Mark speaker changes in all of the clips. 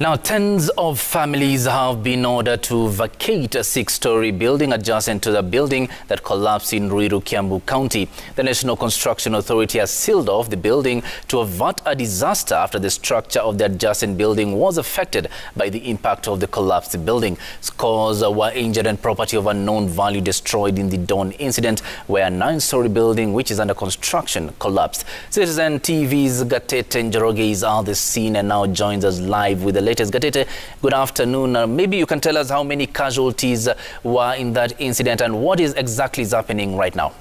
Speaker 1: Now, tens of families have been ordered to vacate a six-story building adjacent to the building that collapsed in Ruiru, Kiambu County. The National Construction Authority has sealed off the building to avert a disaster after the structure of the adjacent building was affected by the impact of the collapsed building. Scores were injured and property of unknown value destroyed in the dawn incident, where a nine-story building, which is under construction, collapsed. Citizen TV's Gatete Njoroge is at the scene and now joins us live with the latest. Gatete, good afternoon. Maybe you can tell us how many casualties were in that incident and what is exactly happening right now.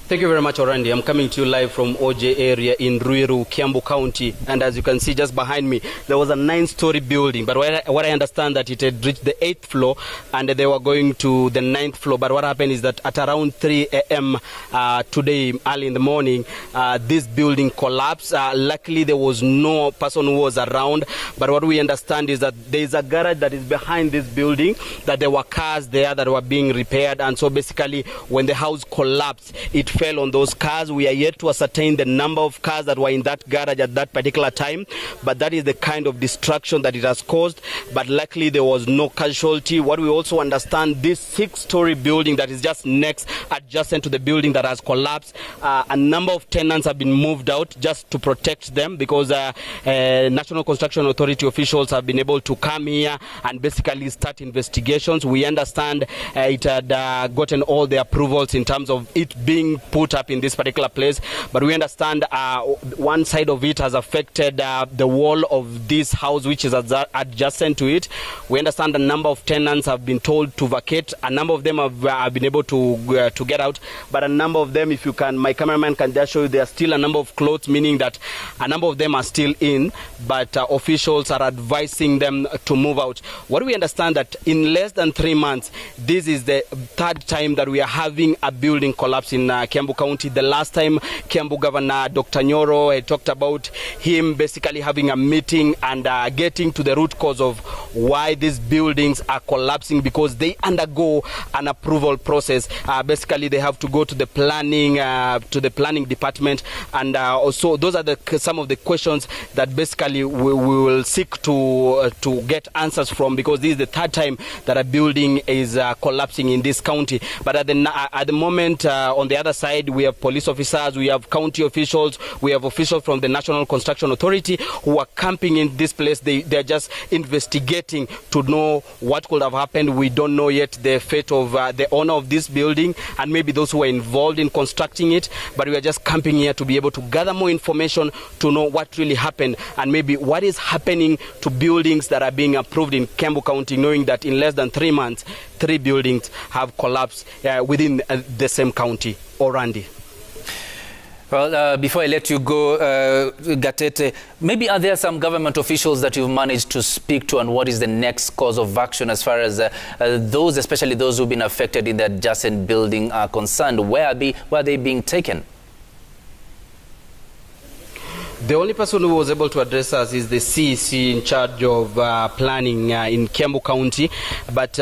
Speaker 2: Thank you very much, Orandi. I'm coming to you live from OJ area in Ruiru, Kiambu County. And as you can see just behind me, there was a nine-story building. But what I understand that it had reached the 8th floor and they were going to the 9th floor. But what happened is that at around 3 a.m. Today, early in the morning, this building collapsed. Luckily, there was no person who was around. But what we understand is that there is a garage that is behind this building, that there were cars there that were being repaired. And so basically, when the house collapsed, it fell on those cars. We are yet to ascertain the number of cars that were in that garage at that particular time, but that is the kind of destruction that it has caused. But luckily there was no casualty. What we also understand, this six-story building that is just next, adjacent to the building that has collapsed, a number of tenants have been moved out just to protect them, because National Construction Authority officials have been able to come here and basically start investigations. We understand it had gotten all the approvals in terms of it being put up in this particular place, but we understand one side of it has affected the wall of this house which is adjacent to it. We understand a number of tenants have been told to vacate. A number of them have been able to get out, but a number of them, if you can, my cameraman can just show you, there are still a number of clothes, meaning that a number of them are still in, but officials are advising them to move out. What we understand that in less than 3 months, this is the third time that we are having a building collapse in Kiambu County. The last time, Kiambu Governor Dr. Nyoro had talked about him basically having a meeting and getting to the root cause of why these buildings are collapsing, because they undergo an approval process. Basically, they have to go to the planning department, and also those are some of the questions that basically we will seek to get answers from, because this is the third time that a building is collapsing in this county. But at the moment, on the other side, we have police officers, we have county officials, we have officials from the National Construction Authority who are camping in this place. They're just investigating to know what could have happened. We don't know yet the fate of the owner of this building and maybe those who are involved in constructing it, but we are just camping here to be able to gather more information to know what really happened and maybe what is happening to buildings that are being approved in Kiambu County, knowing that in less than 3 months, 3 buildings have collapsed within the same county. Orandi.
Speaker 1: Well, before I let you go, Gatete, maybe are there some government officials that you've managed to speak to, and what is the next course of action as far as those, especially those who've been affected in the adjacent building, are concerned? Where are they being taken?
Speaker 2: The only person who was able to address us is the CEC in charge of planning in Kiambu County, but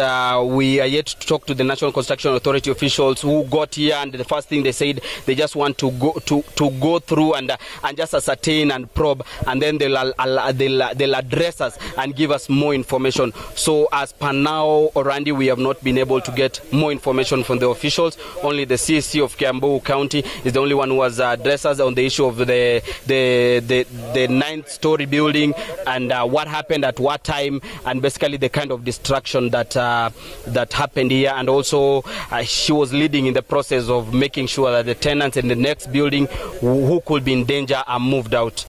Speaker 2: we are yet to talk to the National Construction Authority officials who got here, and the first thing they said, they just want to go through and just ascertain and probe, and then they'll address us and give us more information. So as per now, Orandi, we have not been able to get more information from the officials. Only the CEC of Kiambu County is the only one who has addressed us on the issue of the 9th-story building and what happened at what time, and basically the kind of destruction that happened here. And also she was leading in the process of making sure that the tenants in the next building who could be in danger are moved out.